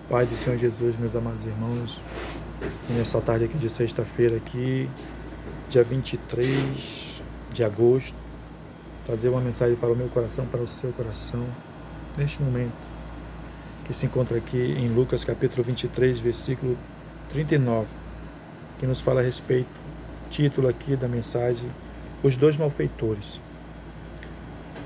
Pai do Senhor Jesus, meus amados irmãos, nessa tarde aqui de sexta-feira aqui, dia 23 de agosto, trazer uma mensagem para o meu coração, para o seu coração, neste momento, que se encontra aqui em Lucas capítulo 23, versículo 39, que nos fala a respeito, título aqui da mensagem, os dois malfeitores.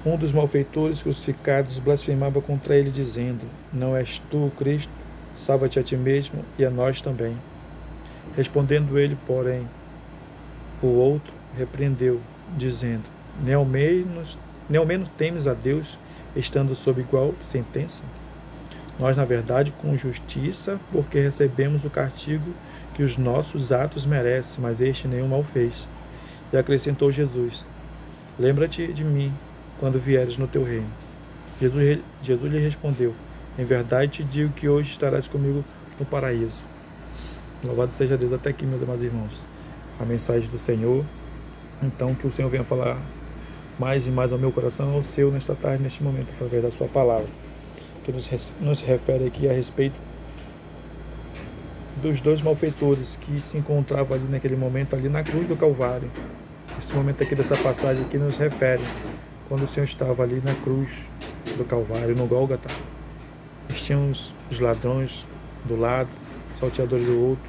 Um dos malfeitores crucificados blasfemava contra ele, dizendo: não és tu o Cristo? Salva-te a ti mesmo e a nós também. Respondendo ele, porém, o outro repreendeu, dizendo: nem ao menos temes a Deus, estando sob igual sentença? Nós, na verdade, com justiça, porque recebemos o castigo que os nossos atos merecem, mas este nenhum mal fez. E acrescentou Jesus: lembra-te de mim quando vieres no teu reino. Jesus lhe respondeu: em verdade te digo que hoje estarás comigo no paraíso. Louvado seja Deus. Até aqui, meus amados irmãos, a mensagem do Senhor. Então, que o Senhor venha falar mais e mais ao meu coração, ao seu, nesta tarde, neste momento, através da sua palavra, que nos refere aqui a respeito dos dois malfeitores que se encontravam ali naquele momento, ali na cruz do Calvário. Esse momento aqui dessa passagem aqui nos refere quando o Senhor estava ali na cruz do Calvário, no Gólgota. Tinham os ladrões do lado, salteadores do outro,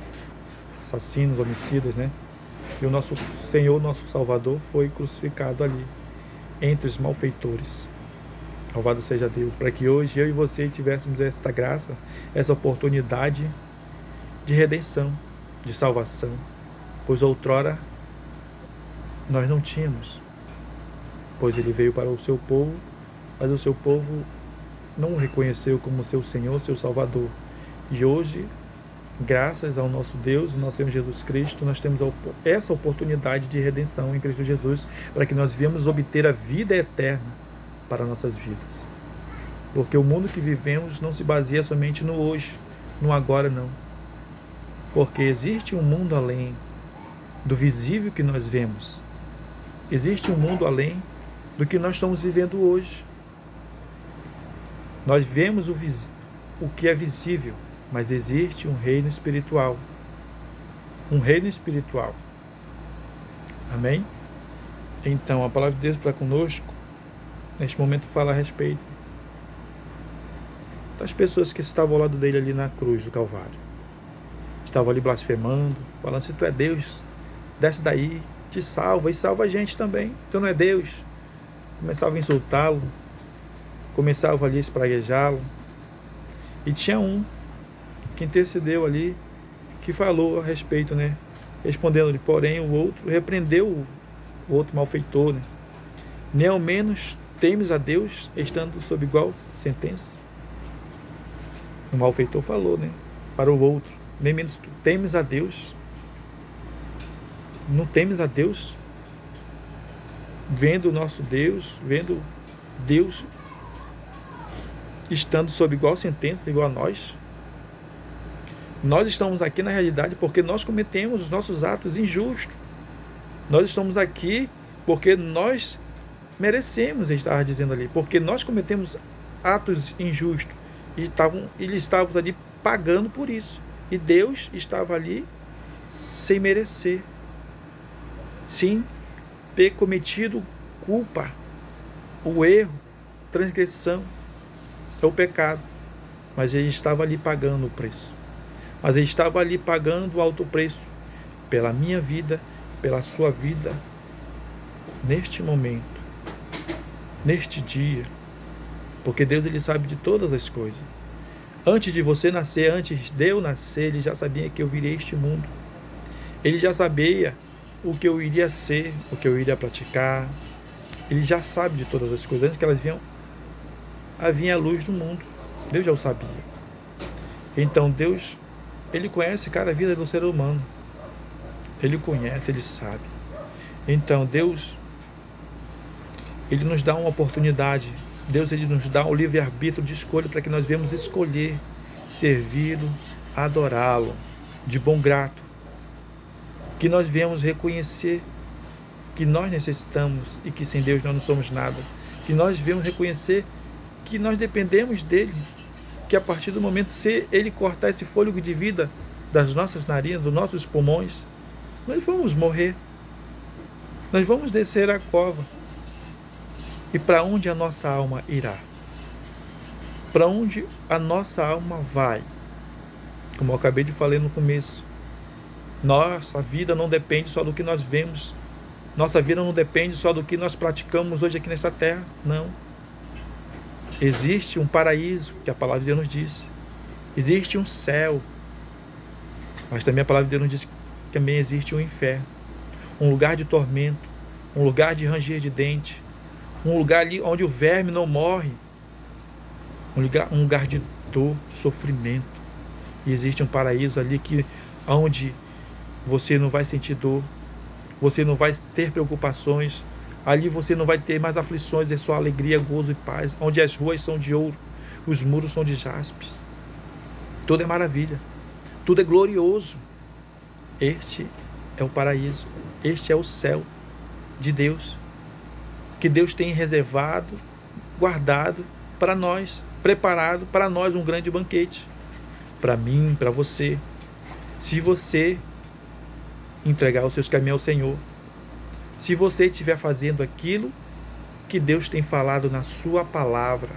assassinos, homicidas, né? E o nosso Senhor, nosso Salvador, foi crucificado ali, entre os malfeitores. Louvado seja Deus, para que hoje eu e você tivéssemos esta graça, essa oportunidade de redenção, de salvação, pois outrora nós não tínhamos, pois ele veio para o seu povo, mas o seu povo não o reconheceu como seu Senhor, seu Salvador. E hoje, graças ao nosso Deus, nosso Senhor Jesus Cristo, nós temos essa oportunidade de redenção em Cristo Jesus, para que nós venhamos obter a vida eterna para nossas vidas. Porque o mundo que vivemos não se baseia somente no hoje, no agora, não. Porque existe um mundo além do visível que nós vemos. Existe um mundo além do que nós estamos vivendo hoje. Nós vemos o que é visível, mas existe um reino espiritual. Um reino espiritual. Amém? Então, a palavra de Deus para conosco, neste momento, fala a respeito das pessoas que estavam ao lado dele ali na cruz do Calvário. Estavam ali blasfemando, falando: se tu é Deus, desce daí, te salva e salva a gente também. Tu não é Deus. Começavam a insultá-lo, começavam ali a espraguejá-lo. E tinha um que intercedeu ali, que falou a respeito, né? Respondendo-lhe, porém, o outro repreendeu o outro malfeitor, né? Nem ao menos temes a Deus, estando sob igual sentença? O malfeitor falou, né, para o outro: nem menos tu temes a Deus? Não temes a Deus? Vendo o nosso Deus, vendo Deus estando sob igual sentença, igual a nós? Nós estamos aqui na realidade porque nós cometemos os nossos atos injustos. Nós estamos aqui porque nós merecemos, estar dizendo ali, porque nós cometemos atos injustos e estávamos ali pagando por isso. E Deus estava ali sem merecer, sem ter cometido culpa, o erro, transgressão, é o pecado. Mas ele estava ali pagando o preço. Mas ele estava ali pagando o alto preço pela minha vida, pela sua vida, neste momento, neste dia. Porque Deus, ele sabe de todas as coisas. Antes de você nascer, antes de eu nascer, ele já sabia que eu viria a este mundo. Ele já sabia o que eu iria ser, o que eu iria praticar. Ele já sabe de todas as coisas. Antes que elas havia a luz do mundo. Deus já o sabia. Então Deus, ele conhece cada vida do ser humano. Ele conhece, ele sabe. Então Deus, ele nos dá uma oportunidade. Deus, ele nos dá um livre-arbítrio de escolha para que nós venhamos escolher servi-lo, adorá-lo de bom grato. Que nós venhamos reconhecer que nós necessitamos e que sem Deus nós não somos nada. Que nós venhamos reconhecer que nós dependemos dele, que a partir do momento, se Ele cortar esse fôlego de vida das nossas narinas, dos nossos pulmões, nós vamos morrer. Nós vamos descer a cova. E para onde a nossa alma irá? Para onde a nossa alma vai? Como eu acabei de falar no começo, nossa vida não depende só do que nós vemos. Nossa vida não depende só do que nós praticamos hoje aqui nesta terra. Não. Existe um paraíso, que a palavra de Deus nos diz. Existe um céu. Mas também a palavra de Deus nos diz que também existe um inferno. Um lugar de tormento. Um lugar de ranger de dente. Um lugar ali onde o verme não morre. Um lugar de dor, sofrimento. E existe um paraíso ali onde você não vai sentir dor. Você não vai ter preocupações. Ali você não vai ter mais aflições. É só alegria, gozo e paz. Onde as ruas são de ouro. Os muros são de jaspes. Tudo é maravilha. Tudo é glorioso. Este é o paraíso. Este é o céu de Deus. Que Deus tem reservado, guardado para nós. Preparado para nós um grande banquete. Para mim, para você. Se você entregar os seus caminhos ao Senhor. Se você estiver fazendo aquilo que Deus tem falado na sua palavra,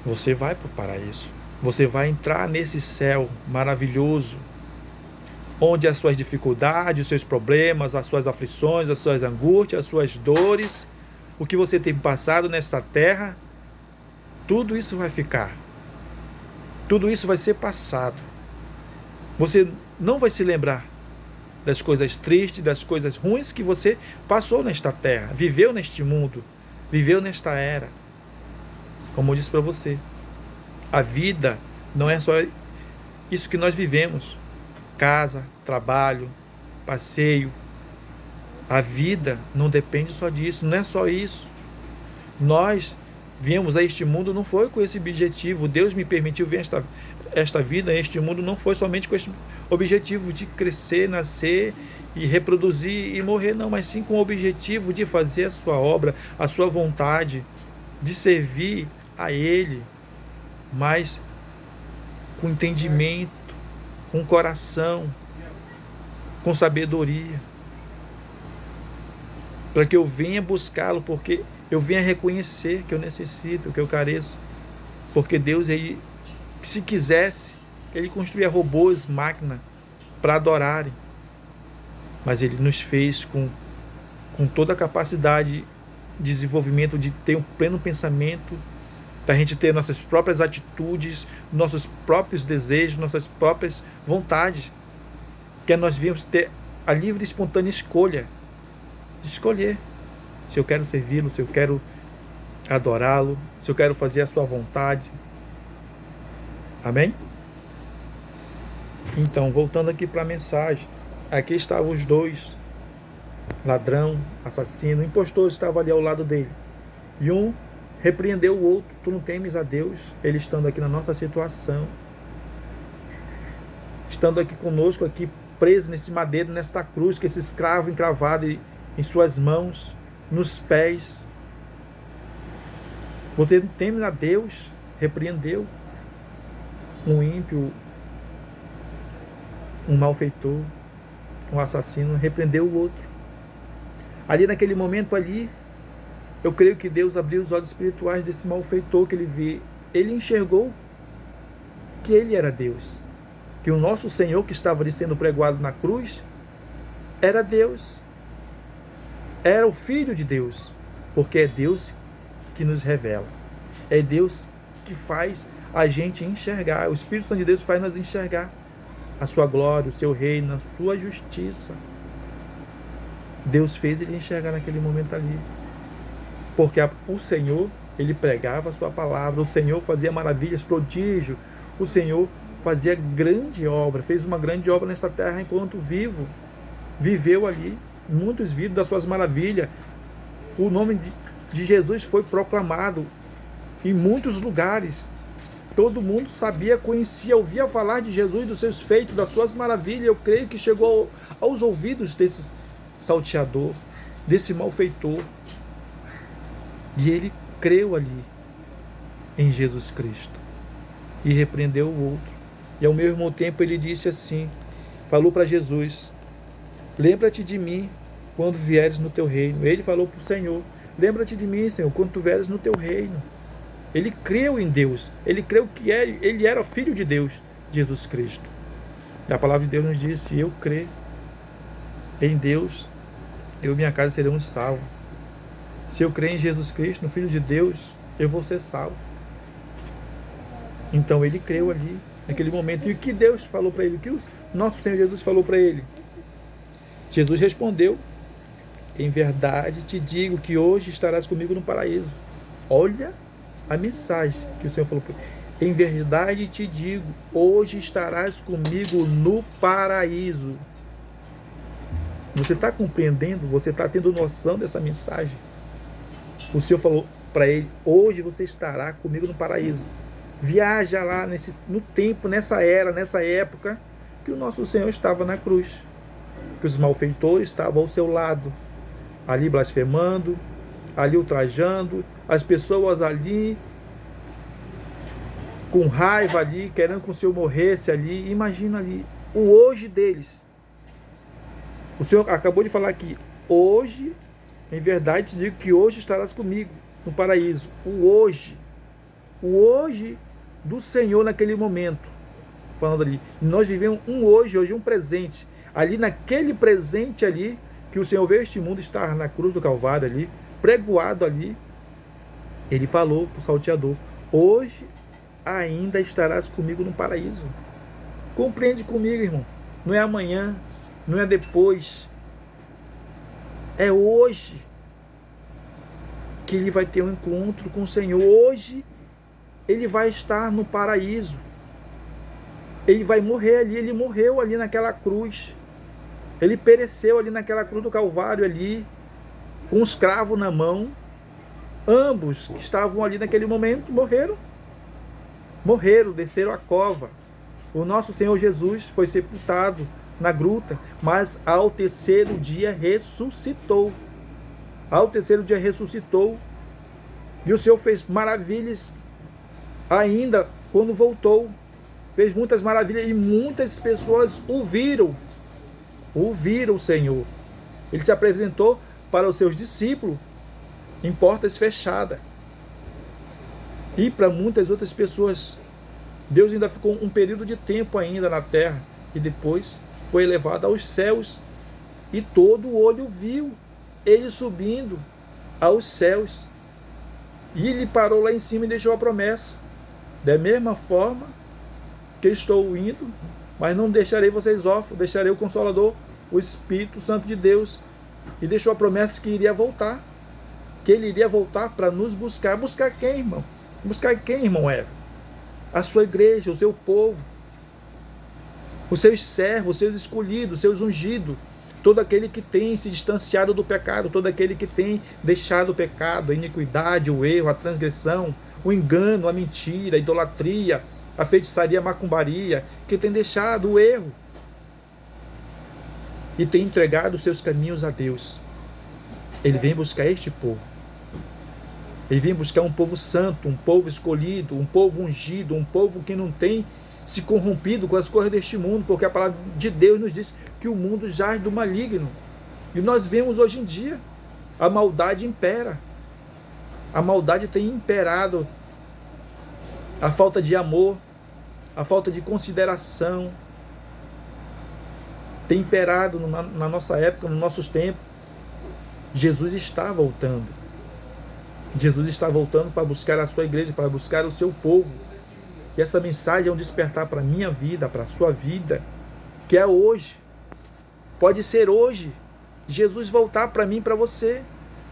você vai para o paraíso. Você vai entrar nesse céu maravilhoso, onde as suas dificuldades, os seus problemas, as suas aflições, as suas angústias, as suas dores, o que você tem passado nesta terra, tudo isso vai ficar. Tudo isso vai ser passado. Você não vai se lembrar das coisas tristes, das coisas ruins que você passou nesta terra, viveu neste mundo, viveu nesta era. Como eu disse para você, a vida não é só isso que nós vivemos. Casa, trabalho, passeio. A vida não depende só disso, não é só isso. Nós viemos a este mundo não foi com esse objetivo. Deus me permitiu ver esta vida, este mundo, não foi somente com esse objetivo de crescer, nascer e reproduzir e morrer, não, mas sim com o objetivo de fazer a sua obra, a sua vontade, de servir a Ele, mas com entendimento, com coração, com sabedoria, para que eu venha buscá-lo, porque eu venha reconhecer que eu necessito, que eu careço, porque Deus, Ele, se quisesse, Ele construía robôs, máquinas, para adorarem, mas Ele nos fez com toda a capacidade de desenvolvimento, de ter um pleno pensamento, da gente ter nossas próprias atitudes, nossos próprios desejos, nossas próprias vontades, que nós viemos ter a livre e espontânea escolha de escolher se eu quero servi-lo, se eu quero adorá-lo, se eu quero fazer a sua vontade. Amém? Então, voltando aqui para a mensagem, aqui estavam os dois, ladrão, assassino, o impostor estava ali ao lado dele, e um repreendeu o outro: tu não temes a Deus? Ele estando aqui na nossa situação, estando aqui conosco, aqui preso nesse madeiro, nesta cruz, com esse escravo encravado em suas mãos, nos pés. Você não teme a Deus? Repreendeu um ímpio, um malfeitor, um assassino, repreendeu o outro. Ali naquele momento ali, eu creio que Deus abriu os olhos espirituais desse malfeitor que ele vê. Ele enxergou que ele era Deus, que o nosso Senhor que estava ali sendo pregoado na cruz era Deus, era o Filho de Deus, porque é Deus que nos revela, é Deus que faz a gente enxergar, o Espírito Santo de Deus faz nós enxergar a sua glória, o seu reino, a sua justiça. Deus fez ele enxergar naquele momento ali, porque o Senhor, Ele pregava a sua palavra, o Senhor fazia maravilhas, prodígio, o Senhor fazia grande obra, fez uma grande obra nesta terra enquanto vivo, viveu ali, muitos viram das suas maravilhas, o nome de Jesus foi proclamado em muitos lugares, todo mundo sabia, conhecia, ouvia falar de Jesus, dos seus feitos, das suas maravilhas. Eu creio que chegou aos ouvidos desse salteador, desse malfeitor, e ele creu ali, em Jesus Cristo. E repreendeu o outro. E ao mesmo tempo ele disse assim, falou para Jesus, lembra-te de mim quando vieres no teu reino. Ele falou para o Senhor, lembra-te de mim, Senhor, quando tu vieres no teu reino. Ele creu em Deus, ele creu que ele era filho de Deus, Jesus Cristo. E a palavra de Deus nos diz, se eu crer em Deus, eu e minha casa seremos salvos. Se eu crer em Jesus Cristo, no Filho de Deus, eu vou ser salvo. Então ele creu ali, naquele momento. E o que Deus falou para ele? O que o nosso Senhor Jesus falou para ele? Jesus respondeu, em verdade te digo que hoje estarás comigo no paraíso. Olha a mensagem que o Senhor falou para ele. Em verdade te digo, hoje estarás comigo no paraíso. Você está compreendendo? Você está tendo noção dessa mensagem? O Senhor falou para ele, hoje você estará comigo no paraíso. Viaja lá no tempo, nessa era, nessa época que o nosso Senhor estava na cruz. Que os malfeitores estavam ao seu lado, ali blasfemando, ali ultrajando, as pessoas ali com raiva ali, querendo que o Senhor morresse ali. Imagina ali, o hoje deles. O Senhor acabou de falar aqui, hoje, em verdade te digo que hoje estarás comigo no paraíso. O hoje do Senhor naquele momento, falando ali, nós vivemos um hoje um presente, ali naquele presente ali, que o Senhor veio a este mundo, estar na cruz do Calvário ali, pregoado ali, ele falou para o salteador, hoje ainda estarás comigo no paraíso. Compreende comigo, irmão, não é amanhã, não é depois, é hoje que ele vai ter um encontro com o Senhor. Hoje ele vai estar no paraíso. Ele vai morrer ali, ele morreu ali naquela cruz. Ele pereceu ali naquela cruz do Calvário ali, com os cravos na mão. Ambos que estavam ali naquele momento morreram. Morreram, desceram a cova. O nosso Senhor Jesus foi sepultado na gruta, mas ao terceiro dia ressuscitou. Ao terceiro dia ressuscitou. E o Senhor fez maravilhas ainda quando voltou. Fez muitas maravilhas e muitas pessoas ouviram o Senhor. Ele se apresentou para os seus discípulos em portas fechadas. E para muitas outras pessoas. Deus ainda ficou um período de tempo ainda na terra. E depois foi elevado aos céus. E todo olho viu ele subindo aos céus. E ele parou lá em cima e deixou a promessa. Da mesma forma que estou indo, mas não deixarei vocês órfãos, deixarei o Consolador, o Espírito Santo de Deus. E deixou a promessa que iria voltar. Que ele iria voltar para nos buscar. Buscar quem, irmão? Buscar quem, irmão Eva? A sua igreja, o seu povo. Os seus servos, os seus escolhidos, os seus ungidos. Todo aquele que tem se distanciado do pecado, todo aquele que tem deixado o pecado, a iniquidade, o erro, a transgressão, o engano, a mentira, a idolatria, a feitiçaria, a macumbaria, que tem deixado o erro e tem entregado os seus caminhos a Deus. Ele vem buscar este povo. Ele vem buscar um povo santo, um povo escolhido, um povo ungido, um povo que não tem se corrompido com as coisas deste mundo, porque a palavra de Deus nos diz que o mundo jaz do maligno. E nós vemos hoje em dia, a maldade impera. A maldade tem imperado. A falta de amor, a falta de consideração tem imperado na nossa época, nos nossos tempos. Jesus está voltando. Jesus está voltando para buscar a sua igreja, para buscar o seu povo. E essa mensagem é um despertar para a minha vida, para a sua vida, que é hoje. Pode ser hoje. Jesus voltar para mim e para você.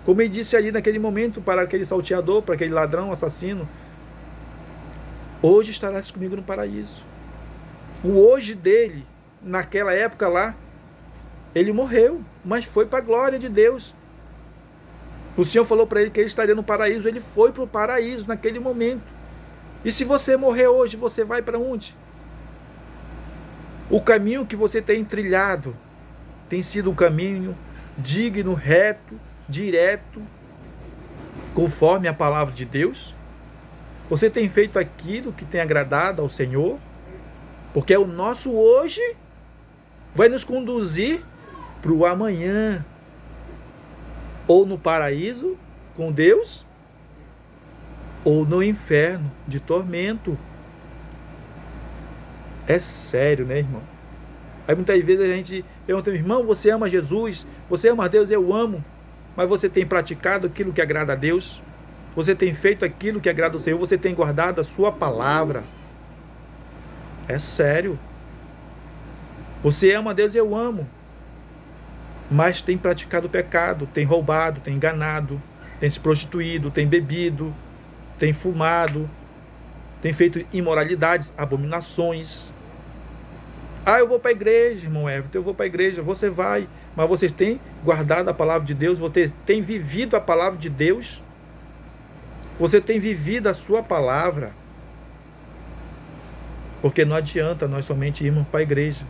Como ele disse ali naquele momento para aquele salteador, para aquele ladrão, assassino. Hoje estarás comigo no paraíso. O hoje dele, naquela época lá, ele morreu, mas foi para a glória de Deus. O Senhor falou para ele que ele estaria no paraíso, ele foi para o paraíso naquele momento. E se você morrer hoje, você vai para onde? O caminho que você tem trilhado tem sido um caminho digno, reto, direto, conforme a palavra de Deus? Você tem feito aquilo que tem agradado ao Senhor? Porque o nosso hoje vai nos conduzir para o amanhã, ou no paraíso com Deus, ou no inferno de tormento. É sério, né, irmão? Aí muitas vezes a gente pergunta, irmão, você ama Jesus? Você ama Deus? Eu amo. Mas você tem praticado aquilo que agrada a Deus? Você tem feito aquilo que agrada ao Senhor? Você tem guardado a sua palavra? É sério. Você ama Deus? Eu amo. Mas tem praticado pecado, tem roubado, tem enganado, tem se prostituído, tem bebido, tem fumado, tem feito imoralidades, abominações. Eu vou para a igreja, irmão Everton, eu vou para a igreja. Você vai, mas você tem guardado a palavra de Deus? Você tem vivido a palavra de Deus? Você tem vivido a sua palavra? Porque não adianta nós somente irmos para a igreja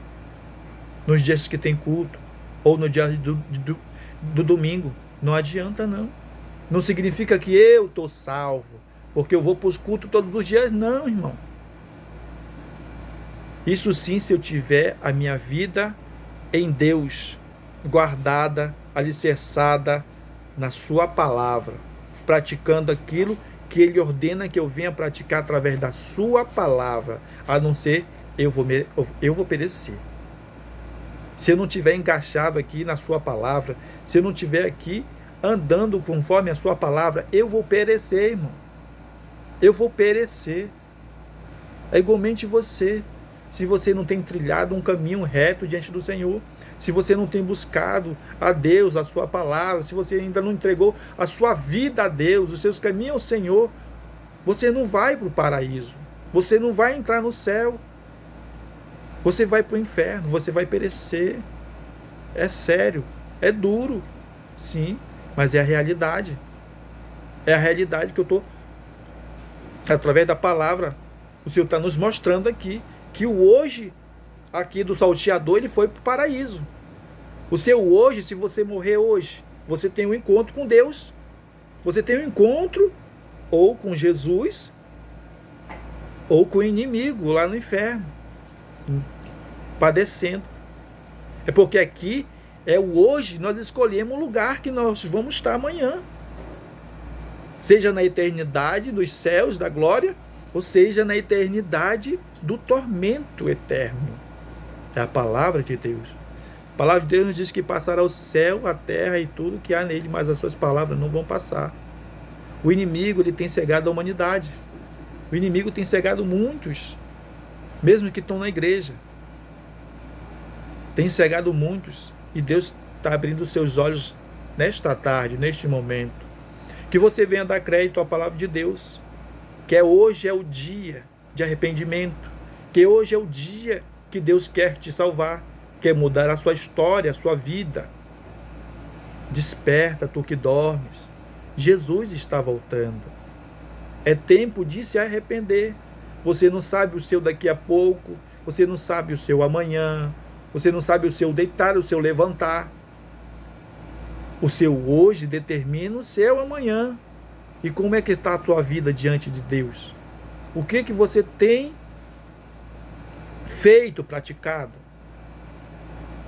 nos dias que tem culto, ou no dia do domingo. Não adianta, não. Não significa que eu estou salvo, porque eu vou para os cultos todos os dias. Não, irmão. Isso sim, se eu tiver a minha vida em Deus, guardada, alicerçada na sua palavra, praticando aquilo que Ele ordena que eu venha praticar através da sua palavra, a não ser eu vou perecer. Se eu não estiver encaixado aqui na sua palavra, se eu não estiver aqui andando conforme a sua palavra, eu vou perecer, irmão. Eu vou perecer. É igualmente você. Se você não tem trilhado um caminho reto diante do Senhor, se você não tem buscado a Deus, a sua palavra, se você ainda não entregou a sua vida a Deus, os seus caminhos ao Senhor, você não vai para o paraíso, você não vai entrar no céu, você vai para o inferno, você vai perecer. É sério, é duro, sim, mas é a realidade. É a realidade que eu estou, através da palavra, o Senhor está nos mostrando aqui, que o hoje, aqui do salteador, ele foi para o paraíso. O seu hoje, se você morrer hoje, você tem um encontro com Deus. Você tem um encontro ou com Jesus, ou com o inimigo lá no inferno, padecendo. É porque aqui é o hoje, nós escolhemos o lugar que nós vamos estar amanhã. Seja na eternidade dos céus, da glória, ou seja, na eternidade do tormento eterno. É a palavra de Deus. A palavra de Deus nos diz que passará o céu, a terra e tudo que há nele, mas as suas palavras não vão passar. O inimigo, ele tem cegado a humanidade. O inimigo tem cegado muitos, mesmo que estão na igreja. Tem cegado muitos. E Deus está abrindo os seus olhos nesta tarde, neste momento. Que você venha dar crédito à palavra de Deus. Que hoje é o dia de arrependimento, que hoje é o dia que Deus quer te salvar, quer mudar a sua história, a sua vida. Desperta, tu que dormes. Jesus está voltando. É tempo de se arrepender. Você não sabe o seu daqui a pouco, você não sabe o seu amanhã, você não sabe o seu deitar, o seu levantar. O seu hoje determina o seu amanhã. E como é que está a tua vida diante de Deus? O que que você tem feito, praticado,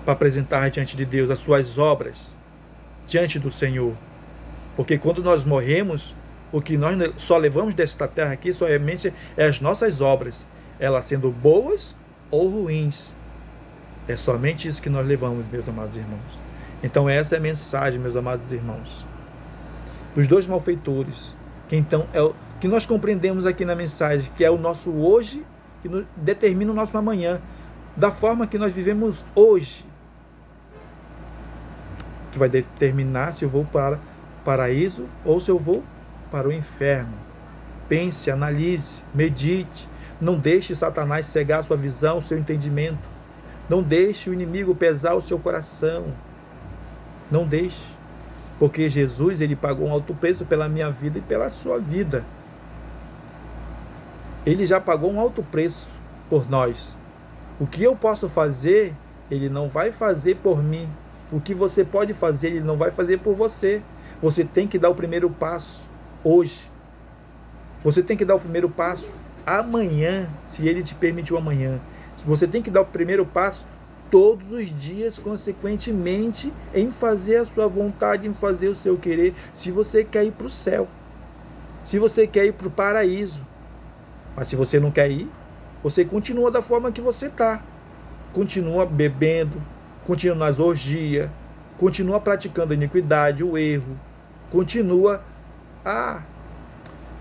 para apresentar diante de Deus as suas obras, diante do Senhor? Porque quando nós morremos, o que nós só levamos desta terra aqui, somente é as nossas obras, elas sendo boas ou ruins. É somente isso que nós levamos, meus amados irmãos. Então essa é a mensagem, meus amados irmãos. Os dois malfeitores, que então é o que nós compreendemos aqui na mensagem, que é o nosso hoje, que determina o nosso amanhã, da forma que nós vivemos hoje, que vai determinar se eu vou para o paraíso ou se eu vou para o inferno. Pense, analise, medite, não deixe Satanás cegar a sua visão, o seu entendimento, não deixe o inimigo pesar o seu coração, não deixe. Porque Jesus, ele pagou um alto preço pela minha vida e pela sua vida. Ele já pagou um alto preço por nós. O que eu posso fazer, ele não vai fazer por mim. O que você pode fazer, ele não vai fazer por você. Você tem que dar o primeiro passo hoje. Você tem que dar o primeiro passo amanhã, se Ele te permitiu amanhã. Você tem que dar o primeiro passo todos os dias, consequentemente, em fazer a sua vontade, em fazer o seu querer, se você quer ir para o céu, se você quer ir para o paraíso. Mas se você não quer ir, você continua da forma que você está. Continua bebendo, continua nas orgias, continua praticando a iniquidade, o erro, continua...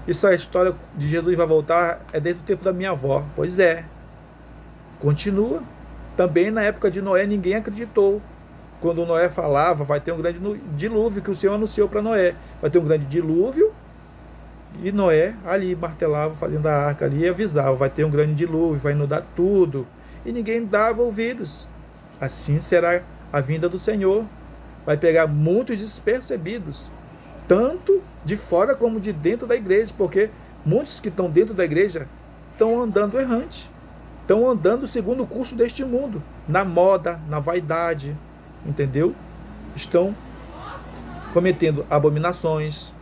Isso é a história de Jesus vai voltar, é desde o tempo da minha avó. Pois é, continua. Também na época de Noé ninguém acreditou. Quando Noé falava, vai ter um grande dilúvio, que o Senhor anunciou para Noé. Vai ter um grande dilúvio, e Noé ali martelava, fazendo a arca ali, e avisava, vai ter um grande dilúvio, vai inundar tudo. E ninguém dava ouvidos. Assim será a vinda do Senhor. Vai pegar muitos despercebidos, tanto de fora como de dentro da igreja, porque muitos que estão dentro da igreja estão andando errante, estão andando segundo o curso deste mundo, na moda, na vaidade, entendeu? Estão cometendo abominações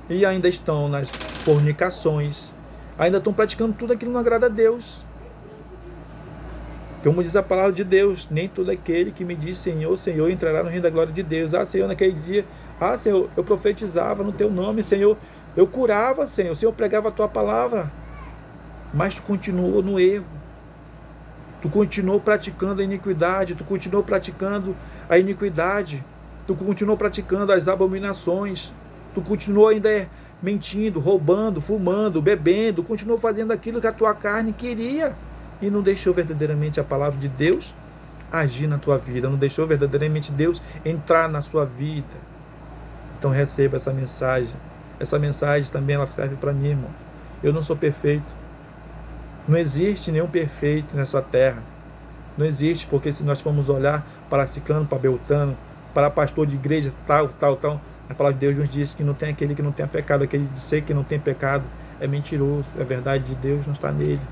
e ainda estão nas fornicações, ainda estão praticando tudo aquilo que não agrada a Deus. Como diz a palavra de Deus, nem todo aquele que me diz Senhor, Senhor, entrará no reino da glória de Deus. Senhor, naquele dia, Senhor, eu profetizava no teu nome, Senhor, eu curava, Senhor, pregava a tua palavra, mas tu continuou no erro, tu continuou praticando a iniquidade, tu continuou praticando as abominações, tu continuou ainda mentindo, roubando, fumando, bebendo, continuou fazendo aquilo que a tua carne queria, e não deixou verdadeiramente a palavra de Deus agir na tua vida, não deixou verdadeiramente Deus entrar na sua vida. Então receba essa mensagem. Essa mensagem também ela serve para mim, irmão. Eu não sou perfeito. Não existe nenhum perfeito nessa terra. Não existe, porque se nós formos olhar para Ciclano, para Beltrano, para pastor de igreja, tal, a palavra de Deus nos diz que não tem aquele que não tenha pecado. Aquele de ser que não tem pecado é mentiroso. A verdade de Deus não está nele.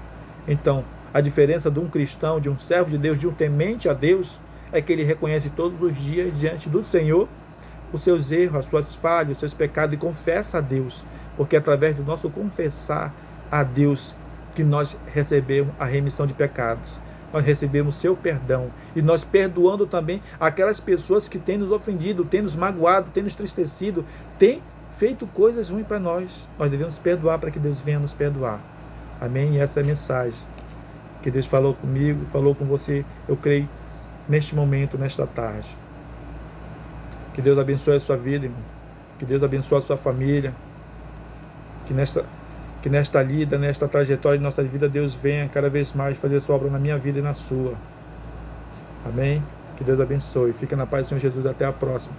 Então, a diferença de um cristão, de um servo de Deus, de um temente a Deus, é que ele reconhece todos os dias diante do Senhor os seus erros, as suas falhas, os seus pecados, e confessa a Deus, porque é através do nosso confessar a Deus que nós recebemos a remissão de pecados, nós recebemos seu perdão, e nós perdoando também aquelas pessoas que têm nos ofendido, têm nos magoado, têm nos entristecido, têm feito coisas ruins para nós. Nós devemos perdoar para que Deus venha nos perdoar. Amém? E essa é a mensagem que Deus falou comigo, falou com você, eu creio, neste momento, nesta tarde. Que Deus abençoe a sua vida, irmão. Que Deus abençoe a sua família. Que nesta lida, nesta trajetória de nossa vida, Deus venha cada vez mais fazer a sua obra na minha vida e na sua. Amém? Que Deus abençoe. Fica na paz do Senhor Jesus. Até a próxima.